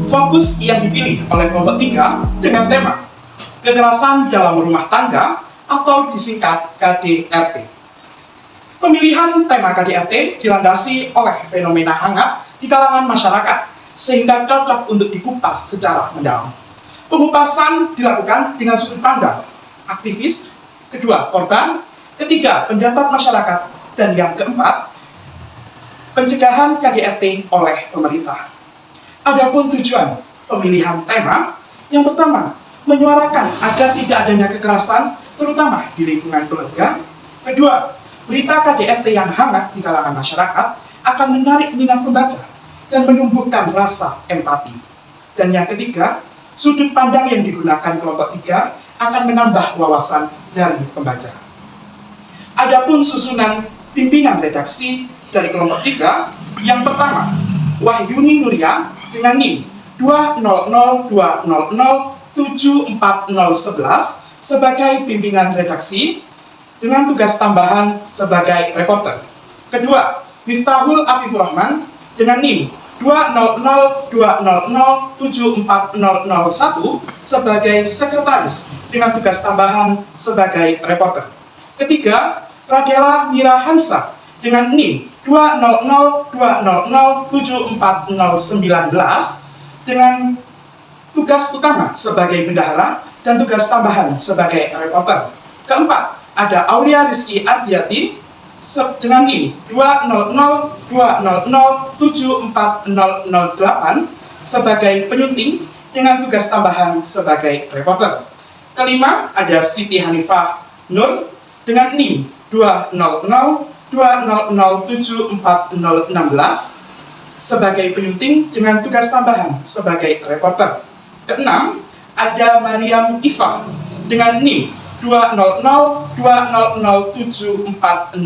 Fokus yang dipilih oleh kelompok 3 dengan tema kekerasan dalam rumah tangga atau disingkat KDRT. Pemilihan tema KDRT dilandasi oleh fenomena hangat di kalangan masyarakat sehingga cocok untuk dikupas secara mendalam. Pengupasan dilakukan dengan sudut pandang aktivis, kedua korban, ketiga penjabat masyarakat, dan yang keempat pencegahan KDRT oleh pemerintah. Adapun tujuan pemilihan tema, yang pertama menyuarakan agar tidak adanya kekerasan terutama di lingkungan keluarga. Kedua, berita KDRT yang hangat di kalangan masyarakat akan menarik minat pembaca dan menumbuhkan rasa empati. Dan yang ketiga, sudut pandang yang digunakan kelompok 3 akan menambah wawasan dari pembaca. Adapun susunan pimpinan redaksi dari kelompok 3, yang pertama, Wahyuni Nuria dengan NIM 20020074011 sebagai pimpinan redaksi dengan tugas tambahan sebagai reporter. Kedua, Miftahul Afifur Rahman dengan NIM 20020074001 sebagai sekretaris dengan tugas tambahan sebagai reporter. Ketiga, Radela Mira Hansa dengan NIM 20020074019 dengan tugas utama sebagai bendahara dan tugas tambahan sebagai reporter. Keempat, ada Aulia Rizky Ardiati dengan NIM 20020074008 sebagai penyunting dengan tugas tambahan sebagai reporter. Kelima, ada Siti Hanifah Nur dengan NIM 20020074016 sebagai penyunting dengan tugas tambahan sebagai reporter. Keenam, ada Mariam Iva dengan NIM 20020074012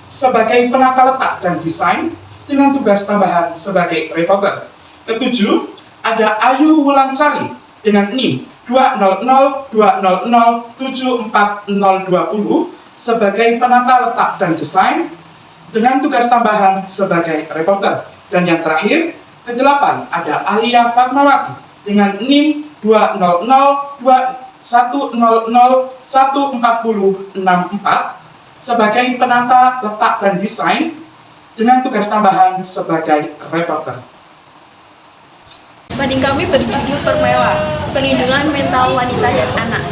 sebagai penata letak dan desain dengan tugas tambahan sebagai reporter. Ketujuh, ada Ayu Wulansari dengan NIM 20020074020 sebagai penata letak dan desain dengan tugas tambahan sebagai reporter. Dan yang terakhir, kedelapan, ada Alia Fatmawati dengan NIM 20010014064 sebagai penata letak dan desain dengan tugas tambahan sebagai reporter. Mading kami berjudul Permewa, Perlindungan Mental Wanita dan Anak.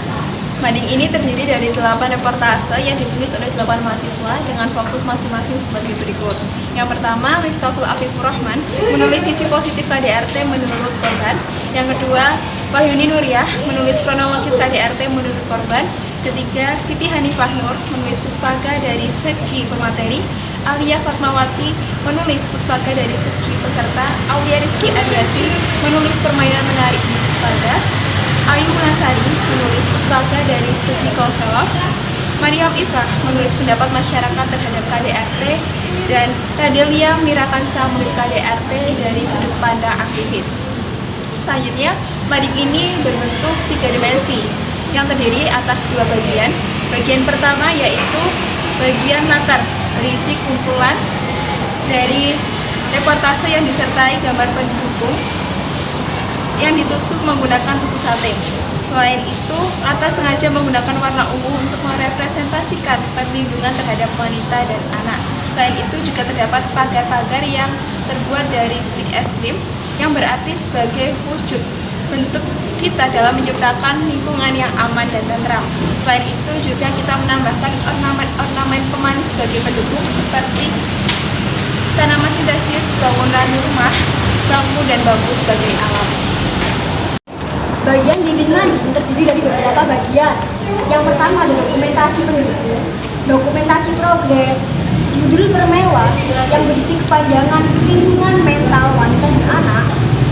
Mading ini terdiri dari 8 reportase yang ditulis oleh 8 mahasiswa dengan fokus masing-masing sebagai berikut. Yang pertama, Miftahul Afifur Rahman menulis sisi positif KDRT menurut korban. Yang kedua, Wahyuni Nuriah menulis kronologis KDRT menurut korban. Ketiga, Siti Hanifah Nur menulis puspaga dari segi pemateri. Alia Fatmawati menulis puspaga dari segi peserta. Aulia Rizky Ardiati menulis permainan menarik di puspaga. Ayu Wulansari menulis puspaga dari segi konselor. Mariam Iva menulis pendapat masyarakat terhadap KDRT. Dan Radelia Mirakansa menulis KDRT dari sudut pandang aktivis. Selanjutnya, mading ini berbentuk 3 dimensi yang terdiri atas 2 bagian. Bagian pertama yaitu bagian latar, berisi kumpulan dari reportase yang disertai gambar pendukung yang ditusuk menggunakan tusuk sate. Selain itu, latar sengaja menggunakan warna ungu untuk merepresentasikan perlindungan terhadap wanita dan anak. Selain itu juga terdapat pagar-pagar yang terbuat dari stik es krim yang berarti sebagai wujud bentuk kita dalam menciptakan lingkungan yang aman dan tentram. Selain itu juga kita menambahkan ornamen pemanis sebagai pendukung seperti tanaman sintesis, bangunan rumah, bambu dan bambu sebagai alam. Bagian dinding mading terdiri dari beberapa bagian. Yang pertama ada dokumentasi pendukung, dokumentasi progres, judul Permewa yang berisi kepanjangan perlindungan mental wanita dan anak,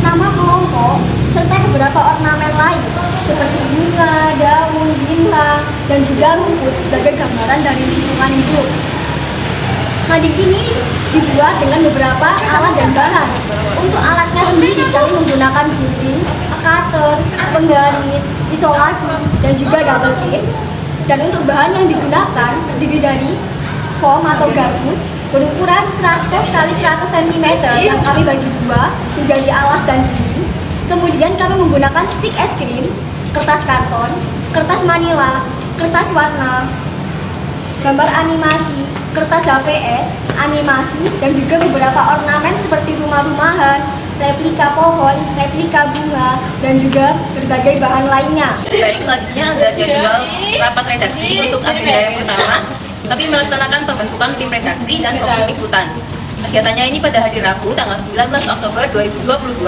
nama kelompok, serta beberapa ornamen lain seperti bunga, daun, bintang, dan juga rumput sebagai gambaran dari lingkungan hidup. Mading ini dibuat dengan beberapa alat dan bahan. Untuk alatnya sendiri kami menggunakan gunting, cutter, penggaris, isolasi, dan juga double tip. Dan untuk bahan yang digunakan terdiri dari foam atau gabus berukuran 100 x 100 cm yang kami bagi dua menjadi alas dan dinding. Kemudian kami menggunakan stik es krim, kertas karton, kertas manila, kertas warna, gambar animasi, kertas HVS, animasi, dan juga beberapa ornamen seperti rumah-rumahan, replika pohon, replika bunga, dan juga berbagai bahan lainnya. Baik, selanjutnya ada jadwal rapat redaksi untuk agenda yang pertama. Kami melaksanakan pembentukan tim redaksi dan fokus liputan. Kegiatannya ini pada hari Rabu tanggal 19 Oktober 2022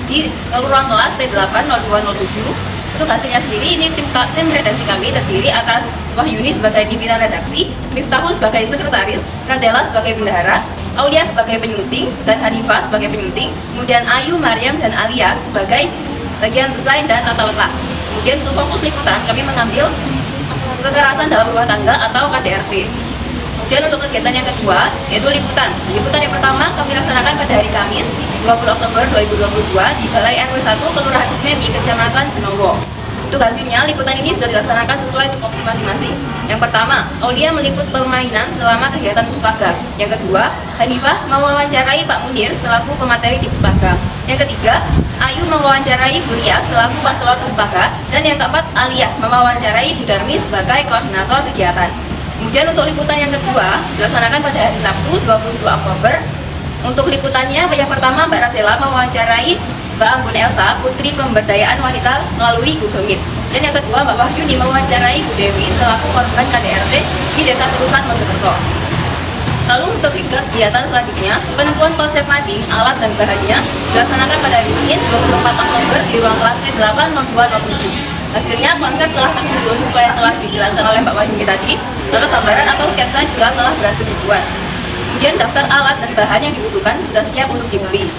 di ruang kelas T8 0207. Untuk hasilnya sendiri, ini tim redaksi kami terdiri atas Wahyuni sebagai pimpinan redaksi, Miftahul sebagai sekretaris, Radela sebagai bendahara, Aulia sebagai penyunting, dan Hanifah sebagai penyunting, kemudian Ayu, Maryam, dan Alia sebagai bagian desain dan tata letak. Kemudian untuk fokus liputan, kami mengambil kekerasan dalam rumah tangga atau KDRT. Kemudian untuk kegiatan yang kedua, yaitu liputan. Liputan yang pertama kami laksanakan pada hari Kamis 20 Oktober 2022 di Balai RW 1 Kelurahan Sememi, Kecamatan Benowo. Untuk hasilnya, liputan ini sudah dilaksanakan sesuai tupoksi masing-masing. Yang pertama, Aulia meliput permainan selama kegiatan Puspaga. Yang kedua, Hanifah mewawancarai Pak Munir selaku pemateri di Puspaga. Yang ketiga, Ayu mewawancarai Bu Ria selaku konselor Puspaga. Dan yang keempat, Alia mewawancarai Bu Darmi sebagai koordinator kegiatan. Kemudian untuk liputan yang kedua dilaksanakan pada hari Sabtu 22 Oktober. Untuk liputannya, yang pertama Mbak Radela mewawancarai Mbak Anggun Elsa, Putri Pemberdayaan Wanita melalui Google Meet. Dan yang kedua, Mbak Wahyuni mewawancarai Bu Dewi selaku korban KDRT di Desa Terusan, Mojokerto. Lalu untuk kegiatan selanjutnya, penentuan konsep mading, alat dan bahannya dilaksanakan pada hari Senin 24 Oktober di ruang kelas T8 0207. Hasilnya, konsep telah tersusun sesuai yang telah dijelaskan oleh Mbak Wahyuni tadi, lalu gambaran atau sketsa juga telah berhasil dibuat. Kemudian daftar alat dan bahan yang dibutuhkan sudah siap untuk dibeli.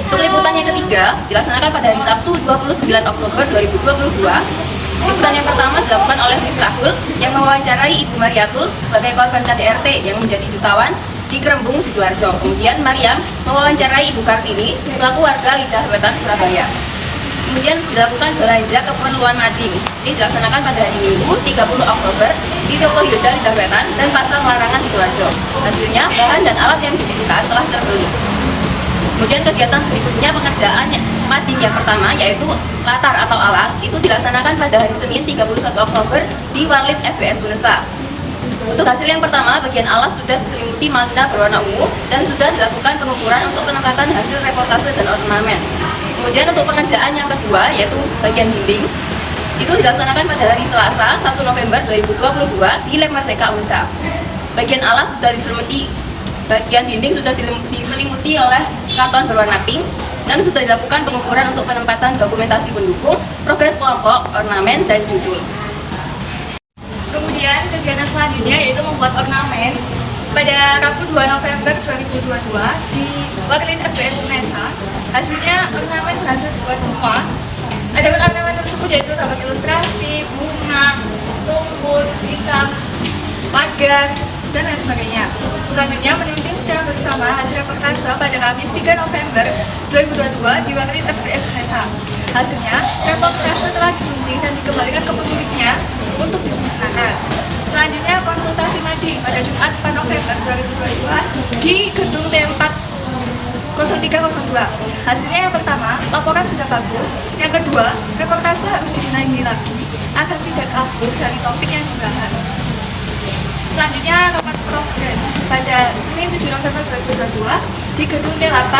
Untuk liputan yang ketiga, dilaksanakan pada hari Sabtu 29 Oktober 2022. Liputan yang pertama dilakukan oleh Miftahul yang mewawancarai Ibu Mariatul sebagai korban KDRT yang menjadi jutawan di Kerembung, Sidoarjo. Kemudian Maryam mewawancarai Ibu Kartini selaku warga Lidah Wetan, Surabaya. Kemudian dilakukan belanja keperluan mading. Ini dilaksanakan pada hari Minggu 30 Oktober di Toko Yuda Lidah Wetan dan Pasar Larangan, Sidoarjo. Hasilnya, bahan dan alat yang dibutuhkan telah terbeli. Kemudian kegiatan berikutnya pengerjaan mading yang pertama yaitu latar atau alas itu dilaksanakan pada hari Senin 31 Oktober di Warlit FBS Unesa. Untuk hasil yang pertama, bagian alas sudah diselimuti manila berwarna ungu dan sudah dilakukan pengukuran untuk penempatan hasil reportase dan ornamen. Kemudian untuk pengerjaan yang kedua yaitu bagian dinding itu dilaksanakan pada hari Selasa 1 November 2022 di Lem Merdeka Unesa. Bagian alas sudah diselimuti, bagian dinding sudah diselimuti oleh karton berwarna pink dan sudah dilakukan pengukuran untuk penempatan dokumentasi pendukung, progres kelompok, ornamen, dan judul. Kemudian kegiatan selanjutnya yaitu membuat ornamen pada Rabu 2 November 2022 di Warlit FBS Unesa. Hasilnya ornamen berhasil dibuat semua. Adapun ornamen tersebut yaitu dapat ilustrasi, bunga, rumput, bintang, pagar, dan lain sebagainya. Selanjutnya menyunting secara bersama hasil reportase pada Kamis 3 November 2022 di Warlit FBS Unesa. Hasilnya, reportase telah disunting dan dikembalikan ke pemiliknya untuk disempurnakan. Selanjutnya konsultasi mading pada Jumat 4 November 2022 di Gedung T4 0302. Hasilnya yang pertama, laporan sudah bagus. Yang kedua, reportase harus dibenahi lagi agar tidak kabur dari topik yang dibahas. Selanjutnya rapat progres pada Senin 7 November 2022 di Gedung T8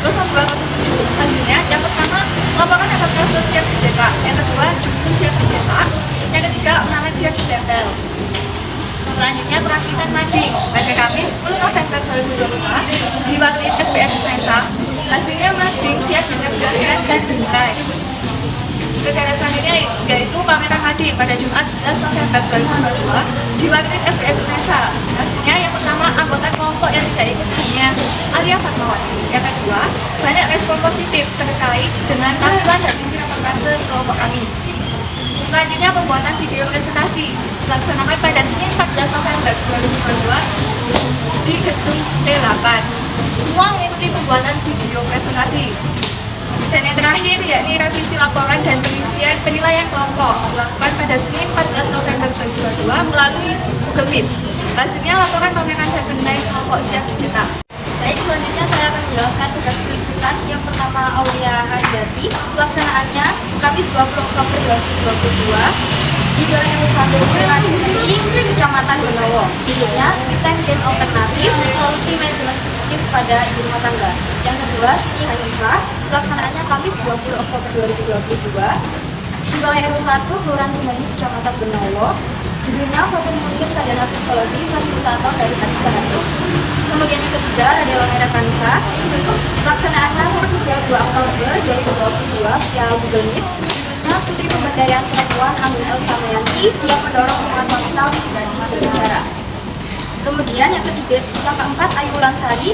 0207. Hasilnya yang pertama, laporan reportase siap dicetak. Yang kedua, judul siap dicetak. Yang ketiga, ornamen siap ditempel. Selanjutnya perakitan mading pada Kamis 10 November 2022 di Warlit FBS Unesa. Hasilnya mading siap disesuaikan dan dinilai. Kegiatan selanjutnya yaitu pameran mading pada Jumat 11 November 2022 di Warlit FBS Unesa. Hasilnya yang pertama, anggota kelompok yang tidak ikut hanya Alia Fatmawati. Yang kedua, banyak respon positif terkait dengan tampilan dan isi reportase kelompok kami. Selanjutnya pembuatan video presentasi dilaksanakan pada Senin 14 November 2022 di Gedung T8. Semua mengikuti pembuatan video presentasi. Dan yang terakhir yakni revisi laporan dan pengisian penilaian kelompok dilakukan pada Senin 14 November 2022 melalui Google Meet. Hasilnya laporan pameran dan penilaian kelompok siap dicetak. Baik, selanjutnya saya akan menjelaskan tugas liputan. Yang pertama, Aulia Haryati Sumardi. Pelaksanaannya Kamis 20 Oktober 2022 di Jalan RW 1 Kelurahan Semeni, Kecamatan Benowo. Judulnya Weekend Game Alternatif Solusi Manajemen Psikis pada Ibu Rumah Tangga. Yang kedua, Siti Hanifah. Pelaksanaannya Kamis 20 Oktober 2022 di Balai RW 1 Kelurahan Semeni, Kecamatan Benowo. Judulnya Formulir Sarjana Psikologi Fasilitator dari Hati ke Hati. Kemudian yang ketiga, Radela Merah Kansa. Pelaksanaannya Sabtu 2 Oktober 2022 via Google Meet. Judulnya Putri Pemberdayaan Perempuan Amin Elsa Mayanti siap mendorong semangat wanita dan berbicara. Kemudian yang keempat, Ayu Lansari.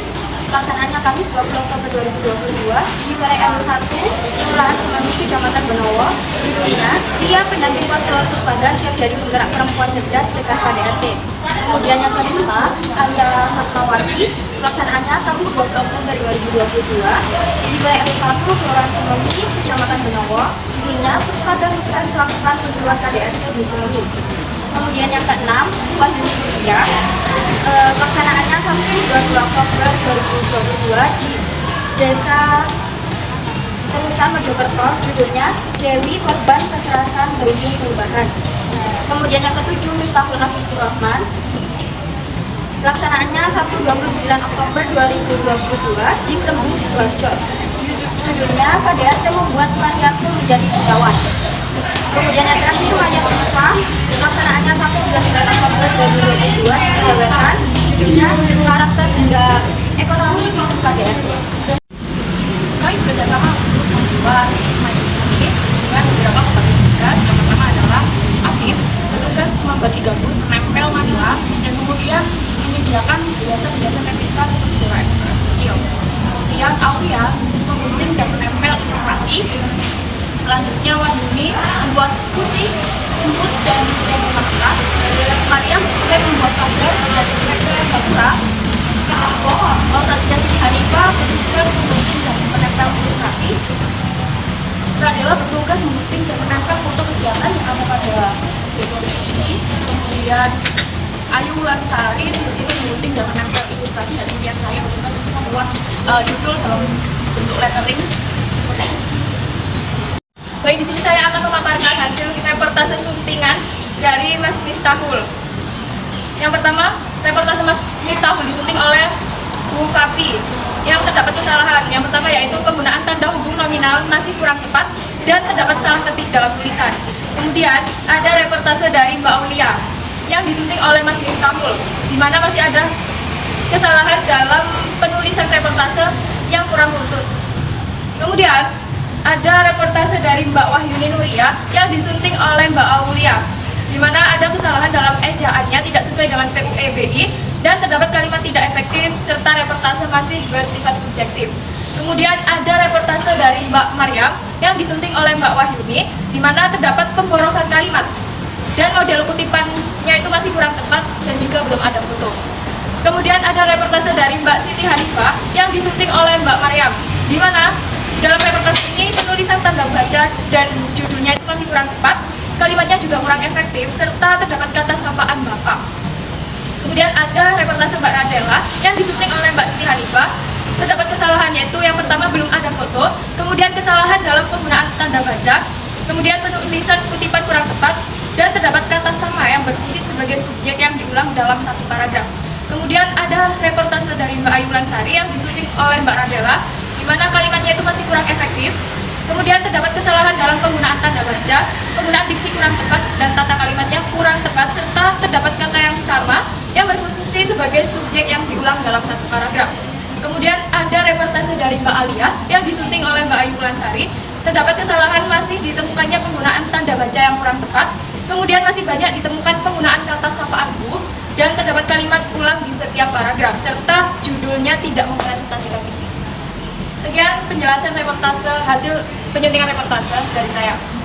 Pelaksanaannya Kamis 20 Oktober 2022 di Balai RW 1 Kelurahan Semeni, Kecamatan Benowo. Judulnya Pria Pendamping Konselor Puspada Siap Jadi Penggerak Perempuan Cerdas Cegah KDRT. Kemudian yang kelima, Alia Fatmawati. Pelaksanaannya Kamis 20 Oktober 2022 di Balai RW 1 Kelurahan Semeni, Kecamatan Benowo. Judulnya Puspada Sukses Lakukan Penjualan KDRT di Semeni. Kemudian yang keenam, Wahyuni Mulia. Pelaksanaannya Sabtu 22 Oktober 2022 di Desa Terusan Mojokerto. Judulnya Dewi Korban Kekerasan Berujung Perubahan. Kemudian yang ketujuh, Miftahul Hafizur Rahman. Pelaksanaannya Sabtu 29 Oktober 2022 di Krembung Sidoarjo. Judulnya KDRT Membuat Mariatul Menjadi Jutawan. Kemudian yang terakhir, Maya Pifa. Pelaksanaannya Sabtu 29 Oktober 2022 di Jawetan. Judulnya Karakter Hingga Ekonomi Hidup KDRT. Kami bekerjasama untuk membuat majalah ini dengan beberapa pembagi tugas. Yang pertama adalah Afif, bertugas membagi gabus, menempel manila, dan kemudian menyediakan hiasan-hiasan aktivitas seperti bola kecil. Kemudian Aulia menggunting dan menempel ilustrasi. Selanjutnya Wahyuni membuat kursi, rumput, dan juga bukan kertas. Maria bertugas membuat tablet dan juga gapura. Selanjutnya Siti Hanifah bertugas menggunting dan menempel ilustrasi. Radela bertugas menggunting dan menempel foto kegiatan yang ada pada dekorasi. Kemudian Ayu Lansari bertugas menggunting dan menempel ilustrasi, dan kemudian saya bertugas untuk membuat judul dalam bentuk lettering. Baik, di sini saya akan memaparkan hasil reportase suntingan dari Mas Miftahul. Yang pertama, reportase Mas Miftahul disunting oleh Bu Fafi. Yang terdapat kesalahan, yang pertama yaitu penggunaan tanda hubung nominal masih kurang tepat dan terdapat salah ketik dalam tulisan. Kemudian ada reportase dari Mbak Aulia yang disunting oleh Mas Miftahul, di mana masih ada kesalahan dalam penulisan reportase yang kurang runtut. Kemudian ada reportase dari Mbak Wahyuni Nuria yang disunting oleh Mbak Aulia, di mana ada kesalahan dalam ejaannya tidak sesuai dengan PUEBI dan terdapat kalimat tidak efektif serta reportase masih bersifat subjektif. Kemudian ada reportase dari Mbak Mariam yang disunting oleh Mbak Wahyuni, di mana terdapat pemborosan kalimat dan model kutipannya itu masih kurang tepat dan juga belum ada foto. Kemudian ada reportase dari Mbak Siti Hanifah yang disunting oleh Mbak Mariam, di mana dalam reportase ini penulisan tanda baca dan judulnya itu masih kurang tepat, kalimatnya juga kurang efektif, serta terdapat kata sapaan Bapak. Kemudian ada reportase Mbak Radela yang disunting oleh Mbak Siti Hanifah. Terdapat kesalahan, yaitu yang pertama belum ada foto, kemudian kesalahan dalam penggunaan tanda baca, kemudian penulisan kutipan kurang tepat, dan terdapat kata sama yang berfungsi sebagai subjek yang diulang dalam satu paragraf. Kemudian ada reportase dari Mbak Ayu Lansari yang disunting oleh Mbak Radela, di mana kalimatnya itu masih kurang efektif. Kemudian terdapat kesalahan dalam penggunaan tanda baca, penggunaan diksi kurang tepat, dan tata kalimatnya kurang tepat, serta terdapat kata yang sama yang berfungsi sebagai subjek yang diulang dalam satu paragraf. Kemudian ada reportase dari Mbak Alia yang disunting oleh Mbak Ayu Lansari. Terdapat kesalahan masih ditemukannya penggunaan tanda baca yang kurang tepat, kemudian masih banyak ditemukan penggunaan kata sapaan Bu, dan terdapat kalimat ulang di setiap paragraf, serta judulnya tidak mempresentasikan isi. Sekian penjelasan reportase, hasil penyuntingan reportase dari saya.